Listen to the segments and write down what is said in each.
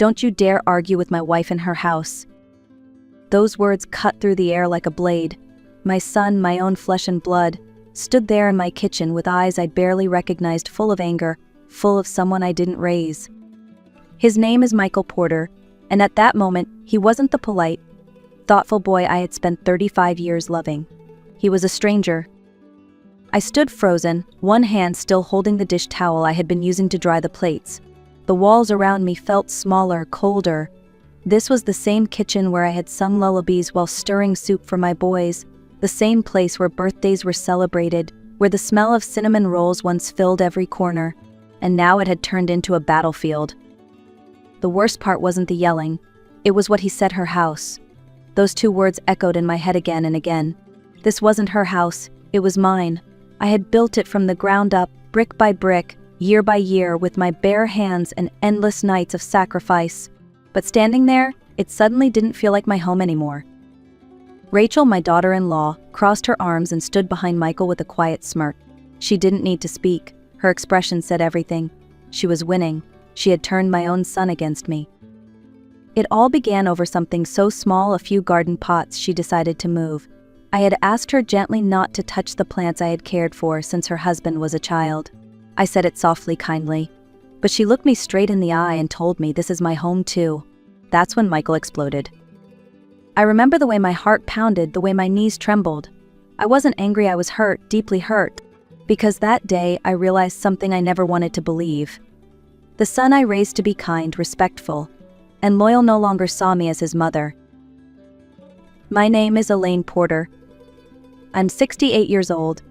Don't you dare argue with my wife in her house." Those words cut through the air like a blade. My son, my own flesh and blood, stood there in my kitchen with eyes I barely recognized, full of anger, full of someone I didn't raise. His name is Michael Porter, and at that moment, he wasn't the polite, thoughtful boy I had spent 35 years loving. He was a stranger. I stood frozen, one hand still holding the dish towel I had been using to dry the plates. The walls around me felt smaller, colder. This was the same kitchen where I had sung lullabies while stirring soup for my boys, the same place where birthdays were celebrated, where the smell of cinnamon rolls once filled every corner, and now it had turned into a battlefield. The worst part wasn't the yelling. It was what he said, her house. Those two words echoed in my head again and again. This wasn't her house, it was mine. I had built it from the ground up, brick by brick, year by year, with my bare hands and endless nights of sacrifice. But standing there, it suddenly didn't feel like my home anymore. Rachel, my daughter-in-law, crossed her arms and stood behind Michael with a quiet smirk. She didn't need to speak. Her expression said everything. She was winning. She had turned my own son against me. It all began over something so small, a few garden pots she decided to move. I had asked her gently not to touch the plants I had cared for since her husband was a child. I said it softly, kindly. But she looked me straight in the eye and told me, "This is my home too." That's when Michael exploded. I remember the way my heart pounded, the way my knees trembled. I wasn't angry, I was hurt, deeply hurt. Because that day, I realized something I never wanted to believe. The son I raised to be kind, respectful, and loyal no longer saw me as his mother. My name is Elaine Porter. I'm 68 years old.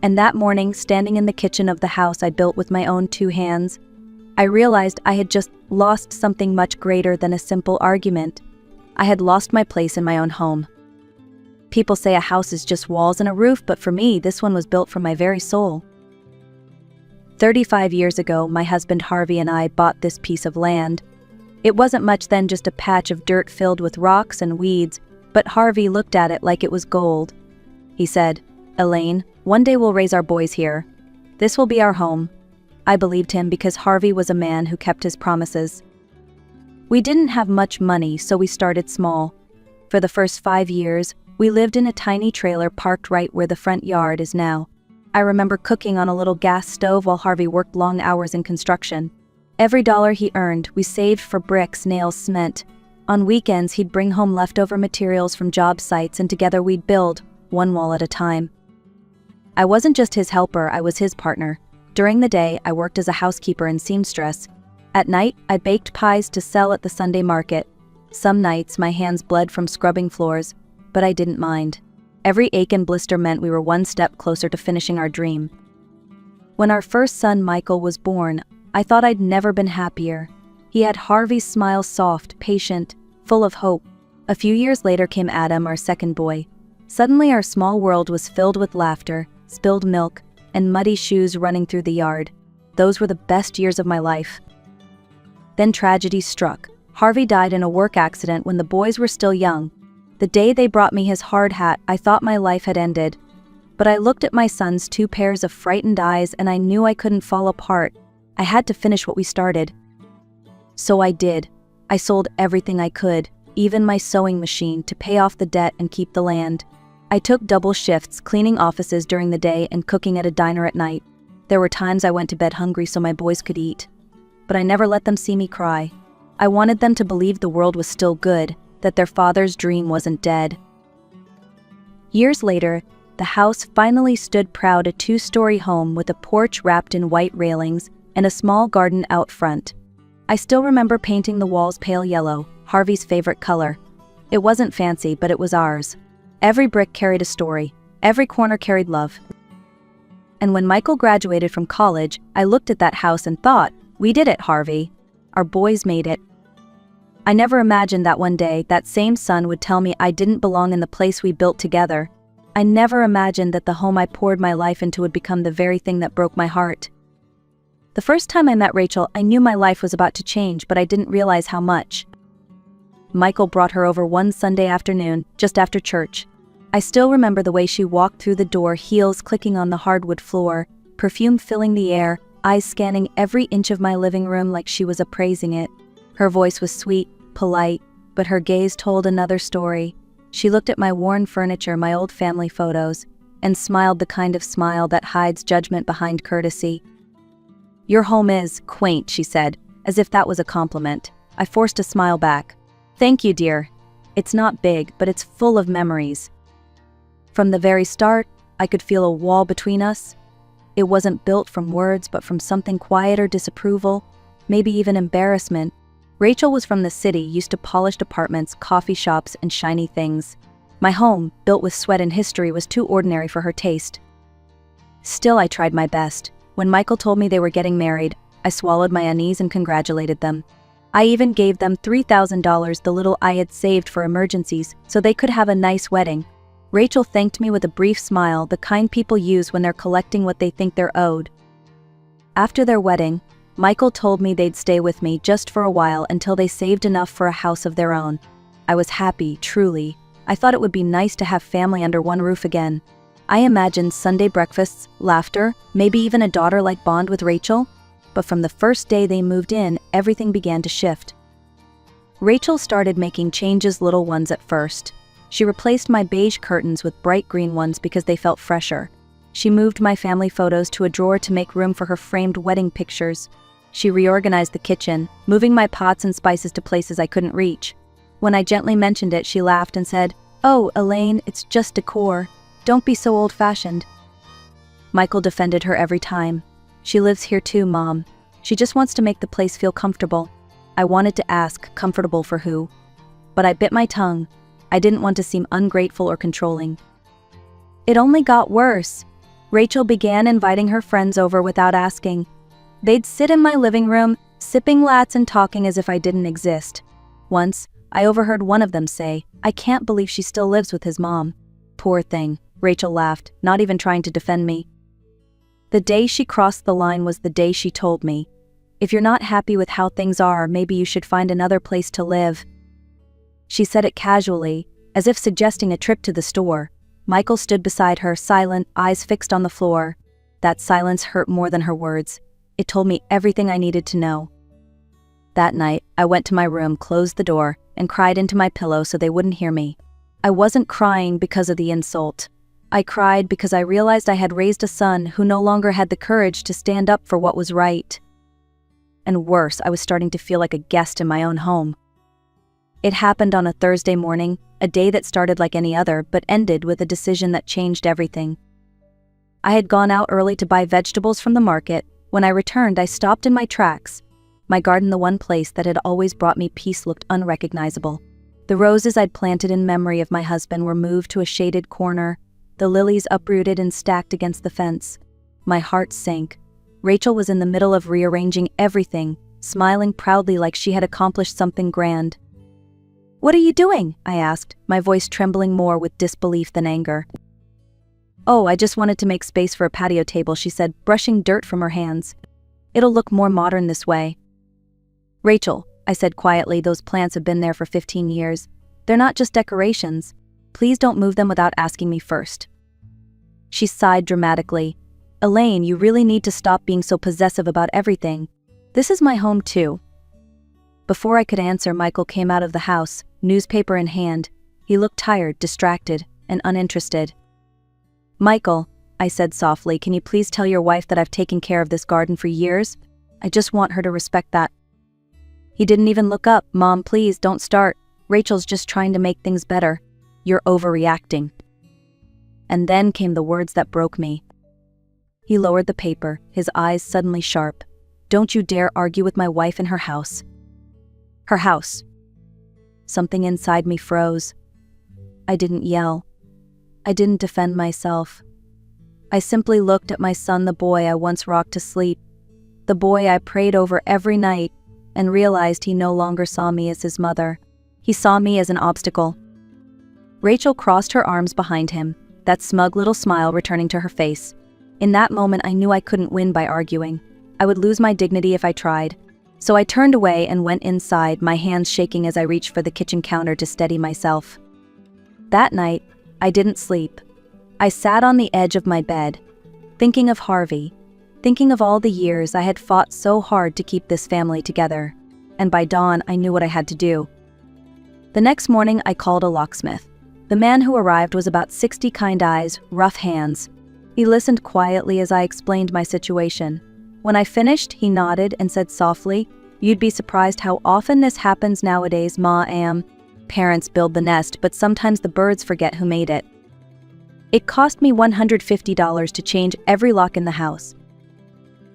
And that morning, standing in the kitchen of the house I built with my own two hands, I realized I had just lost something much greater than a simple argument. I had lost my place in my own home. People say a house is just walls and a roof, but for me, this one was built from my very soul. 35 years ago, my husband Harvey and I bought this piece of land. It wasn't much then, just a patch of dirt filled with rocks and weeds, but Harvey looked at it like it was gold. He said, "Elaine, one day we'll raise our boys here. This will be our home." I believed him because Harvey was a man who kept his promises. We didn't have much money, so we started small. For the first 5 years, we lived in a tiny trailer parked right where the front yard is now. I remember cooking on a little gas stove while Harvey worked long hours in construction. Every dollar he earned, we saved for bricks, nails, cement. On weekends, he'd bring home leftover materials from job sites, and together we'd build, one wall at a time. I wasn't just his helper, I was his partner. During the day, I worked as a housekeeper and seamstress. At night, I baked pies to sell at the Sunday market. Some nights, my hands bled from scrubbing floors, but I didn't mind. Every ache and blister meant we were one step closer to finishing our dream. When our first son, Michael, was born, I thought I'd never been happier. He had Harvey's smile, soft, patient, full of hope. A few years later came Adam, our second boy. Suddenly, our small world was filled with laughter, spilled milk, and muddy shoes running through the yard. Those were the best years of my life. Then tragedy struck. Harvey died in a work accident when the boys were still young. The day they brought me his hard hat, I thought my life had ended. But I looked at my son's two pairs of frightened eyes and I knew I couldn't fall apart. I had to finish what we started. So I did. I sold everything I could, even my sewing machine, to pay off the debt and keep the land. I took double shifts, cleaning offices during the day and cooking at a diner at night. There were times I went to bed hungry so my boys could eat. But I never let them see me cry. I wanted them to believe the world was still good, that their father's dream wasn't dead. Years later, the house finally stood proud, a 2-story home with a porch wrapped in white railings and a small garden out front. I still remember painting the walls pale yellow, Harvey's favorite color. It wasn't fancy, but it was ours. Every brick carried a story. Every corner carried love. And when Michael graduated from college, I looked at that house and thought, "We did it, Harvey. Our boys made it." I never imagined that one day that same son would tell me I didn't belong in the place we built together. I never imagined that the home I poured my life into would become the very thing that broke my heart. The first time I met Rachel, I knew my life was about to change, but I didn't realize how much. Michael brought her over one Sunday afternoon, just after church. I still remember the way she walked through the door, heels clicking on the hardwood floor, perfume filling the air, eyes scanning every inch of my living room like she was appraising it. Her voice was sweet, polite, but her gaze told another story. She looked at my worn furniture, my old family photos, and smiled the kind of smile that hides judgment behind courtesy. "Your home is quaint," she said, as if that was a compliment. I forced a smile back. "Thank you, dear. It's not big, but it's full of memories." From the very start, I could feel a wall between us. It wasn't built from words, but from something quieter: disapproval, maybe even embarrassment. Rachel was from the city, used to polished apartments, coffee shops, and shiny things. My home, built with sweat and history, was too ordinary for her taste. Still, I tried my best. When Michael told me they were getting married, I swallowed my unease and congratulated them. I even gave them $3,000, the little I had saved for emergencies, so they could have a nice wedding. Rachel thanked me with a brief smile, the kind people use when they're collecting what they think they're owed. After their wedding, Michael told me they'd stay with me just for a while until they saved enough for a house of their own. I was happy, truly. I thought it would be nice to have family under one roof again. I imagined Sunday breakfasts, laughter, maybe even a daughter-like bond with Rachel. But from the first day they moved in, everything began to shift. Rachel started making changes, little ones at first. She replaced my beige curtains with bright green ones because they felt fresher. She moved my family photos to a drawer to make room for her framed wedding pictures. She reorganized the kitchen, moving my pots and spices to places I couldn't reach. When I gently mentioned it, she laughed and said, "Oh, Elaine, it's just decor. Don't be so old-fashioned." Michael defended her every time. "She lives here too, Mom. She just wants to make the place feel comfortable." I wanted to ask, comfortable for who? But I bit my tongue. I didn't want to seem ungrateful or controlling. It only got worse. Rachel began inviting her friends over without asking. They'd sit in my living room, sipping lattes and talking as if I didn't exist. Once, I overheard one of them say, "I can't believe she still lives with his mom." "Poor thing," Rachel laughed, not even trying to defend me. The day she crossed the line was the day she told me, "If you're not happy with how things are, maybe you should find another place to live." She said it casually, as if suggesting a trip to the store. Michael stood beside her, silent, eyes fixed on the floor. That silence hurt more than her words. It told me everything I needed to know. That night, I went to my room, closed the door, and cried into my pillow so they wouldn't hear me. I wasn't crying because of the insult. I cried because I realized I had raised a son who no longer had the courage to stand up for what was right. And worse, I was starting to feel like a guest in my own home. It happened on a Thursday morning, a day that started like any other but ended with a decision that changed everything. I had gone out early to buy vegetables from the market. When I returned, I stopped in my tracks. My garden, the one place that had always brought me peace, looked unrecognizable. The roses I'd planted in memory of my husband were moved to a shaded corner, the lilies uprooted and stacked against the fence. My heart sank. Rachel was in the middle of rearranging everything, smiling proudly like she had accomplished something grand. "What are you doing?" I asked, my voice trembling more with disbelief than anger. "Oh, I just wanted to make space for a patio table," she said, brushing dirt from her hands. "It'll look more modern this way." "Rachel," I said quietly, "those plants have been there for 15 years. They're not just decorations. Please don't move them without asking me first." She sighed dramatically. "Elaine, you really need to stop being so possessive about everything. This is my home too." Before I could answer, Michael came out of the house, newspaper in hand. He looked tired, distracted, and uninterested. "Michael," I said softly, "can you please tell your wife that I've taken care of this garden for years? I just want her to respect that." He didn't even look up. "Mom, please don't start. Rachel's just trying to make things better. You're overreacting." And then came the words that broke me. He lowered the paper, his eyes suddenly sharp. "Don't you dare argue with my wife in her house." Her house. Something inside me froze. I didn't yell. I didn't defend myself. I simply looked at my son, the boy I once rocked to sleep, the boy I prayed over every night, and realized he no longer saw me as his mother. He saw me as an obstacle. Rachel crossed her arms behind him, that smug little smile returning to her face. In that moment, I knew I couldn't win by arguing. I would lose my dignity if I tried. So I turned away and went inside, my hands shaking as I reached for the kitchen counter to steady myself. That night, I didn't sleep. I sat on the edge of my bed, thinking of Harvey, thinking of all the years I had fought so hard to keep this family together. and by dawn I knew what I had to do. The next morning I called a locksmith. The man who arrived was about 60 kind eyes, rough hands. He listened quietly as I explained my situation. When I finished, he nodded and said softly, "You'd be surprised how often this happens nowadays, Ma. Parents build the nest, but sometimes the birds forget who made it." It cost me $150 to change every lock in the house.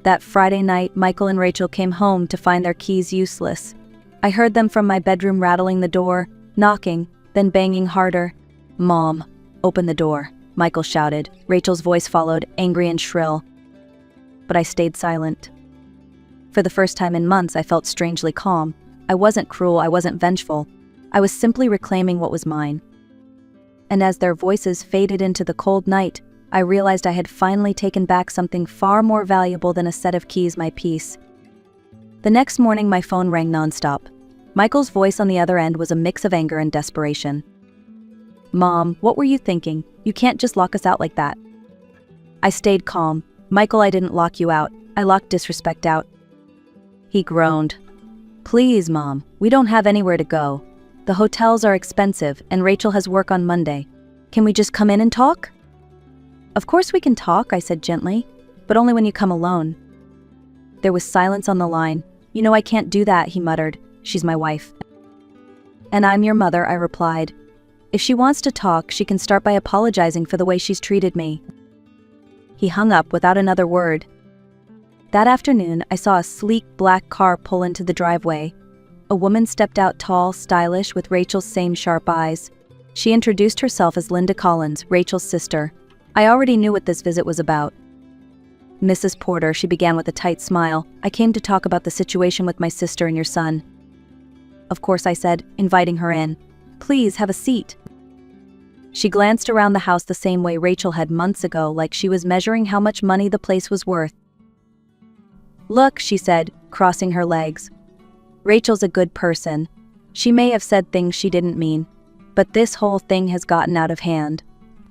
That Friday night, Michael and Rachel came home to find their keys useless. I heard them from my bedroom rattling the door, knocking, then banging harder. "Mom, open the door," Michael shouted. Rachel's voice followed, angry and shrill. But I stayed silent. For the first time in months, I felt strangely calm. I wasn't cruel, I wasn't vengeful. I was simply reclaiming what was mine. And as their voices faded into the cold night, I realized I had finally taken back something far more valuable than a set of keys, my peace. The next morning, my phone rang nonstop. Michael's voice on the other end was a mix of anger and desperation. "Mom, what were you thinking? You can't just lock us out like that." I stayed calm. "Michael, I didn't lock you out. I locked disrespect out." He groaned. "Please, Mom, we don't have anywhere to go. The hotels are expensive and Rachel has work on Monday. Can we just come in and talk?" "Of course we can talk," I said gently, "but only when you come alone." There was silence on the line. "You know I can't do that," he muttered. "She's my wife." "And I'm your mother," I replied. "If she wants to talk, she can start by apologizing for the way she's treated me." He hung up without another word. That afternoon, I saw a sleek black car pull into the driveway. A woman stepped out, tall, stylish, with Rachel's same sharp eyes. She introduced herself as Linda Collins, Rachel's sister. I already knew what this visit was about. "Mrs. Porter," she began with a tight smile, "I came to talk about the situation with my sister and your son." "Of course," I said, inviting her in. "Please, have a seat." She glanced around the house the same way Rachel had months ago, like she was measuring how much money the place was worth. "Look," she said, crossing her legs. "Rachel's a good person. She may have said things she didn't mean, but this whole thing has gotten out of hand.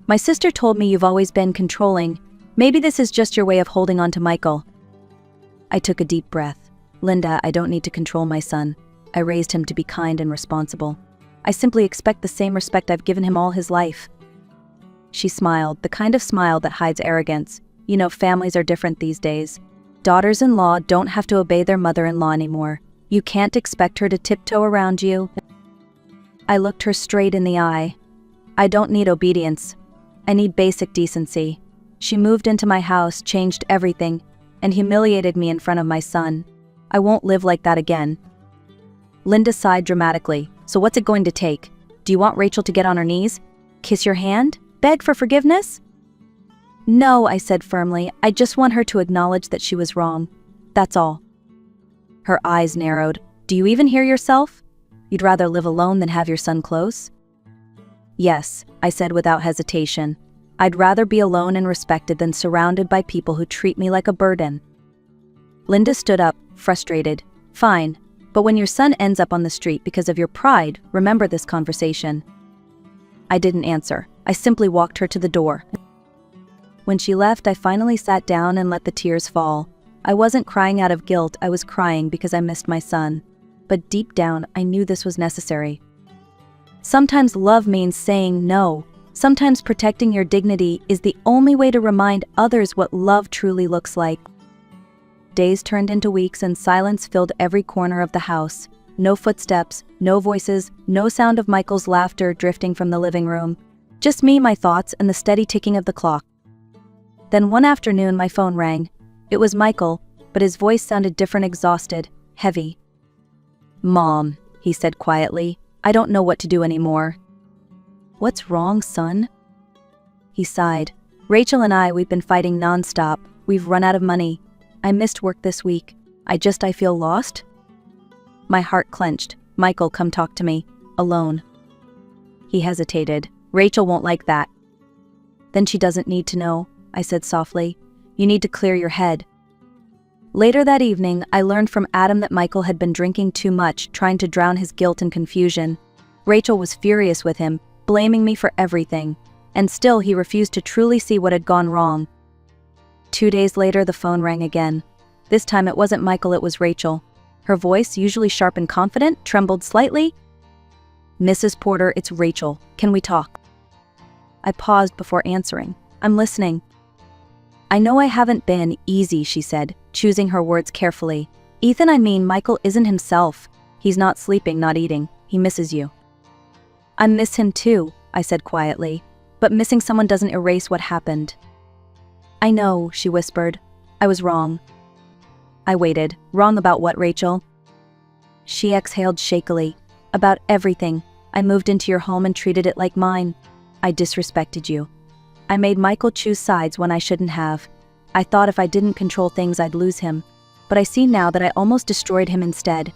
My sister told me you've always been controlling. Maybe this is just your way of holding on to Michael." I took a deep breath. "Linda, I don't need to control my son. I raised him to be kind and responsible. I simply expect the same respect I've given him all his life." She smiled, the kind of smile that hides arrogance. "You know, families are different these days. Daughters-in-law don't have to obey their mother-in-law anymore. You can't expect her to tiptoe around you." I looked her straight in the eye. "I don't need obedience. I need basic decency." She moved into my house, changed everything, and humiliated me in front of my son. I won't live like that again. Linda sighed dramatically. "So what's it going to take? Do you want Rachel to get on her knees? Kiss your hand? Beg for forgiveness?" "No," I said firmly. "I just want her to acknowledge that she was wrong. That's all." Her eyes narrowed. "Do you even hear yourself? You'd rather live alone than have your son close?" "Yes," I said without hesitation. "I'd rather be alone and respected than surrounded by people who treat me like a burden." Linda stood up, frustrated. "Fine, but when your son ends up on the street because of your pride, remember this conversation." I didn't answer. I simply walked her to the door. When she left, I finally sat down and let the tears fall. I wasn't crying out of guilt, I was crying because I missed my son. But deep down, I knew this was necessary. Sometimes love means saying no. Sometimes protecting your dignity is the only way to remind others what love truly looks like. Days turned into weeks and silence filled every corner of the house. No footsteps, no voices, no sound of Michael's laughter drifting from the living room. Just me, my thoughts, and the steady ticking of the clock. Then one afternoon my phone rang. It was Michael, but his voice sounded different, exhausted, heavy. "Mom," he said quietly, "I don't know what to do anymore." "What's wrong, son?" He sighed. "Rachel and we've been fighting nonstop. We've run out of money. I missed work this week. I feel lost." My heart clenched. "Michael, come talk to me. Alone." He hesitated. "Rachel won't like that." "Then she doesn't need to know," I said softly. "You need to clear your head." Later that evening, I learned from Adam that Michael had been drinking too much, trying to drown his guilt and confusion. Rachel was furious with him, blaming me for everything, and still he refused to truly see what had gone wrong. 2 days later, the phone rang again. This time it wasn't Michael, it was Rachel. Her voice, usually sharp and confident, trembled slightly. "Mrs. Porter, it's Rachel. Can we talk?" I paused before answering. "I'm listening." "I know I haven't been easy," she said, choosing her words carefully. "Ethan, I mean, Michael isn't himself. He's not sleeping, not eating. He misses you." "I miss him too," I said quietly, "but missing someone doesn't erase what happened." "I know," she whispered. "I was wrong." I waited. "Wrong about what, Rachel?" She exhaled shakily. "About everything. I moved into your home and treated it like mine. I disrespected you. I made Michael choose sides when I shouldn't have. I thought if I didn't control things I'd lose him, but I see now that I almost destroyed him instead."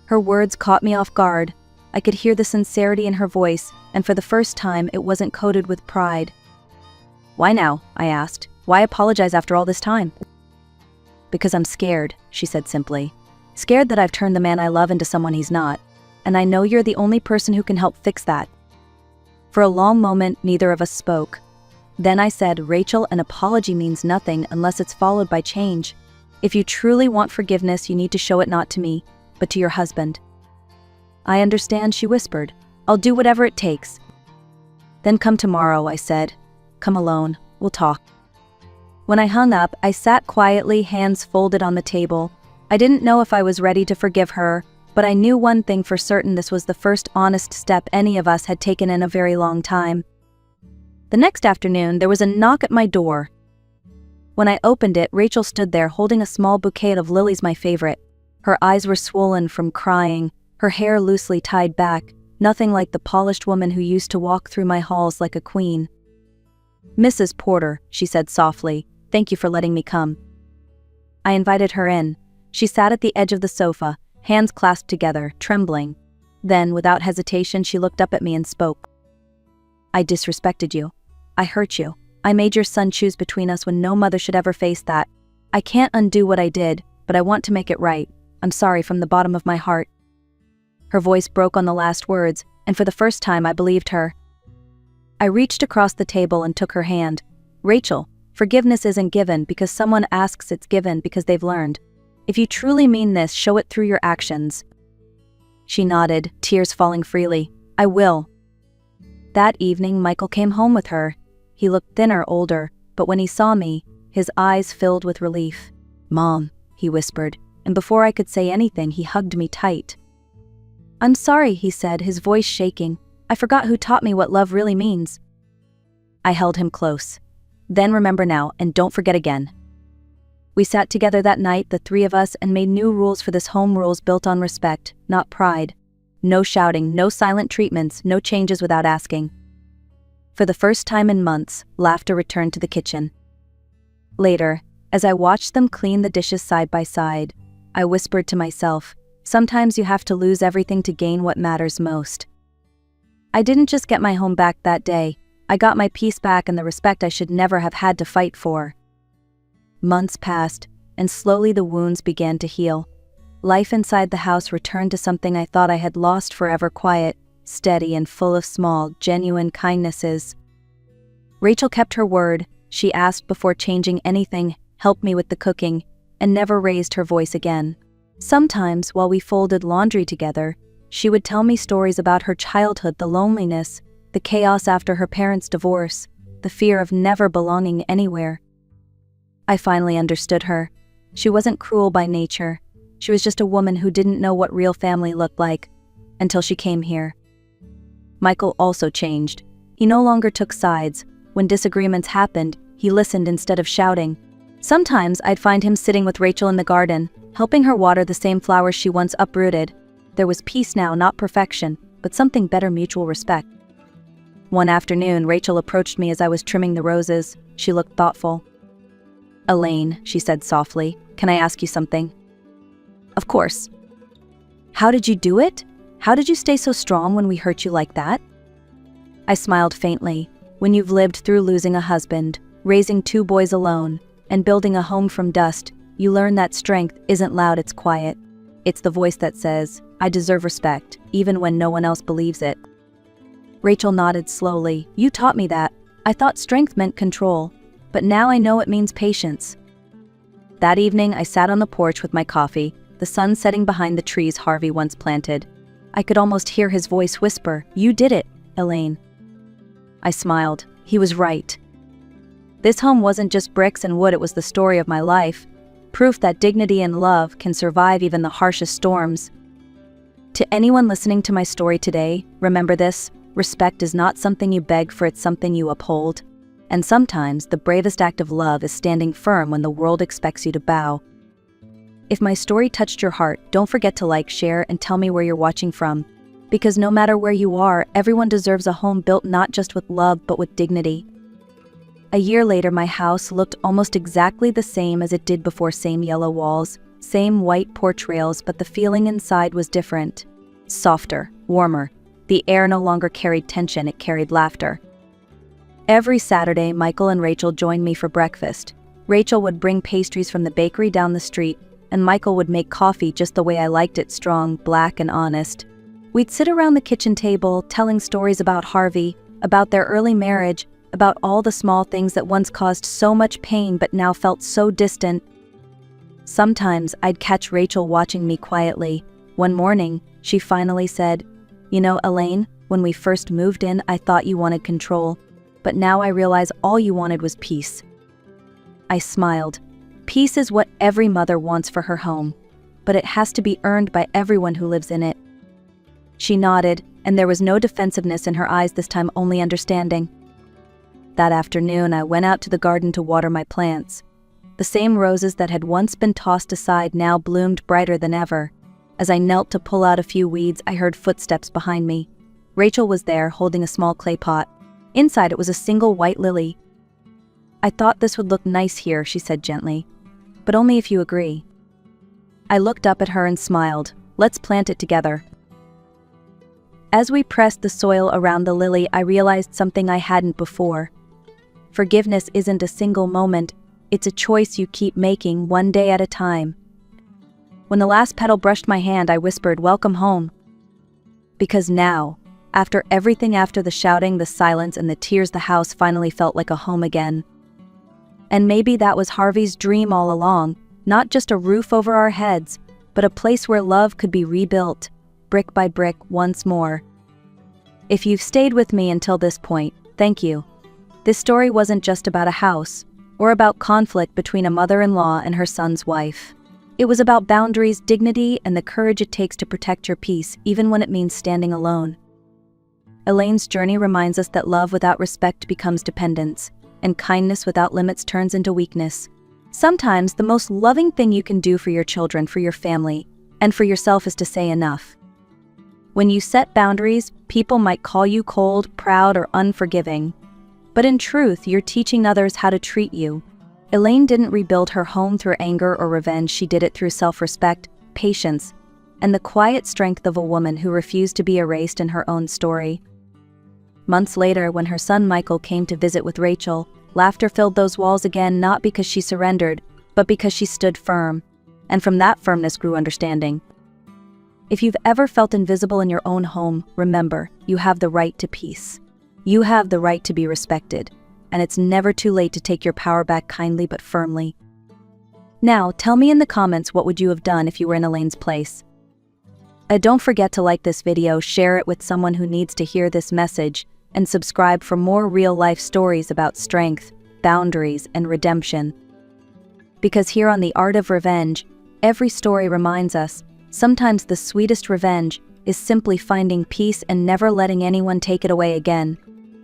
Her words caught me off guard. I could hear the sincerity in her voice, and for the first time it wasn't coated with pride. "Why now?" I asked. "Why apologize after all this time?" "Because I'm scared," she said simply. "Scared that I've turned the man I love into someone he's not, and I know you're the only person who can help fix that." For a long moment, neither of us spoke. Then I said, "Rachel, an apology means nothing unless it's followed by change. If you truly want forgiveness, you need to show it not to me, but to your husband." "I understand," she whispered. "I'll do whatever it takes." "Then come tomorrow," I said. "Come alone. We'll talk." When I hung up, I sat quietly, hands folded on the table. I didn't know if I was ready to forgive her, but I knew one thing for certain: this was the first honest step any of us had taken in a very long time. The next afternoon, there was a knock at my door. When I opened it, Rachel stood there holding a small bouquet of lilies, my favorite. Her eyes were swollen from crying, her hair loosely tied back, nothing like the polished woman who used to walk through my halls like a queen. "Mrs. Porter," she said softly, "thank you for letting me come." I invited her in. She sat at the edge of the sofa, hands clasped together, trembling. Then, without hesitation, she looked up at me and spoke. "I disrespected you. I hurt you. I made your son choose between us when no mother should ever face that. I can't undo what I did, but I want to make it right. I'm sorry from the bottom of my heart." Her voice broke on the last words, and for the first time I believed her. I reached across the table and took her hand. "Rachel, forgiveness isn't given because someone asks, it's given because they've learned. If you truly mean this, show it through your actions." She nodded, tears falling freely. "I will." That evening, Michael came home with her. He looked thinner, older, but when he saw me, his eyes filled with relief. "Mom," he whispered, and before I could say anything, he hugged me tight. "I'm sorry," he said, his voice shaking. "I forgot who taught me what love really means." I held him close. "Then remember now, and don't forget again." We sat together that night, the three of us, and made new rules for this home, rules built on respect, not pride. No shouting, no silent treatments, no changes without asking. For the first time in months, laughter returned to the kitchen. Later, as I watched them clean the dishes side by side, I whispered to myself, sometimes you have to lose everything to gain what matters most. I didn't just get my home back that day, I got my peace back and the respect I should never have had to fight for. Months passed, and slowly the wounds began to heal. Life inside the house returned to something I thought I had lost forever: quiet, steady, and full of small, genuine kindnesses. Rachel kept her word. She asked before changing anything, helped me with the cooking, and never raised her voice again. Sometimes, while we folded laundry together, she would tell me stories about her childhood, the loneliness, the chaos after her parents' divorce, the fear of never belonging anywhere. I finally understood her. She wasn't cruel by nature. She was just a woman who didn't know what real family looked like, until she came here. Michael also changed. He no longer took sides. When disagreements happened, he listened instead of shouting. Sometimes I'd find him sitting with Rachel in the garden, helping her water the same flowers she once uprooted. There was peace now, not perfection, but something better: mutual respect. One afternoon, Rachel approached me as I was trimming the roses. She looked thoughtful. "Elaine," she said softly, "can I ask you something?" "Of course." "How did you do it? How did you stay so strong when we hurt you like that?" I smiled faintly. When you've lived through losing a husband, raising 2 boys alone, and building a home from dust, you learn that strength isn't loud, it's quiet. It's the voice that says, "I deserve respect," even when no one else believes it. Rachel nodded slowly. "You taught me that. I thought strength meant control, but now I know it means patience." That evening, I sat on the porch with my coffee. the sun setting behind the trees Harvey once planted. I could almost hear his voice whisper, "You did it, Elaine." I smiled. He was right. This home wasn't just bricks and wood, it was the story of my life. Proof that dignity and love can survive even the harshest storms. To anyone listening to my story today, remember this: respect is not something you beg for, it's something you uphold. And sometimes the bravest act of love is standing firm when the world expects you to bow. If my story touched your heart, don't forget to like, share, and tell me where you're watching from. Because no matter where you are, everyone deserves a home built not just with love but with dignity. A year later, my house looked almost exactly the same as it did before. Same yellow walls, same white porch rails, but the feeling inside was different. Softer, warmer. The air no longer carried tension, it carried laughter. Every Saturday, Michael and Rachel joined me for breakfast. Rachel would bring pastries from the bakery down the street, and Michael would make coffee just the way I liked it, strong, black, and honest. We'd sit around the kitchen table, telling stories about Harvey, about their early marriage, about all the small things that once caused so much pain but now felt so distant. Sometimes I'd catch Rachel watching me quietly. One morning, she finally said, "You know, Elaine, when we first moved in, I thought you wanted control, but now I realize all you wanted was peace." I smiled. Peace is what every mother wants for her home, but it has to be earned by everyone who lives in it. She nodded, and there was no defensiveness in her eyes this time, only understanding. That afternoon, I went out to the garden to water my plants. The same roses that had once been tossed aside now bloomed brighter than ever. As I knelt to pull out a few weeds, I heard footsteps behind me. Rachel was there, holding a small clay pot. Inside it was a single white lily. "I thought this would look nice here," she said gently, "but only if you agree." I looked up at her and smiled. "Let's plant it together." As we pressed the soil around the lily, I realized something I hadn't before. Forgiveness isn't a single moment, it's a choice you keep making one day at a time. When the last petal brushed my hand, I whispered, "Welcome home." Because now, after everything, after the shouting, the silence, and the tears, the house finally felt like a home again. And maybe that was Harvey's dream all along, not just a roof over our heads, but a place where love could be rebuilt, brick by brick, once more. If you've stayed with me until this point, thank you. This story wasn't just about a house, or about conflict between a mother-in-law and her son's wife. It was about boundaries, dignity, and the courage it takes to protect your peace, even when it means standing alone. Elaine's journey reminds us that love without respect becomes dependence, and kindness without limits turns into weakness. Sometimes the most loving thing you can do for your children, for your family, and for yourself is to say enough. When you set boundaries, people might call you cold, proud, or unforgiving. But in truth, you're teaching others how to treat you. Elaine didn't rebuild her home through anger or revenge, she did it through self-respect, patience, and the quiet strength of a woman who refused to be erased in her own story. Months later, when her son Michael came to visit with Rachel, laughter filled those walls again, not because she surrendered, but because she stood firm. And from that firmness grew understanding. If you've ever felt invisible in your own home, remember, you have the right to peace. You have the right to be respected, and it's never too late to take your power back, kindly but firmly. Now, tell me in the comments, what would you have done if you were in Elaine's place? Don't forget to like this video, share it with someone who needs to hear this message, and subscribe for more real-life stories about strength, boundaries, and redemption. Because here on The Art of Revenge, every story reminds us, sometimes the sweetest revenge is simply finding peace and never letting anyone take it away again.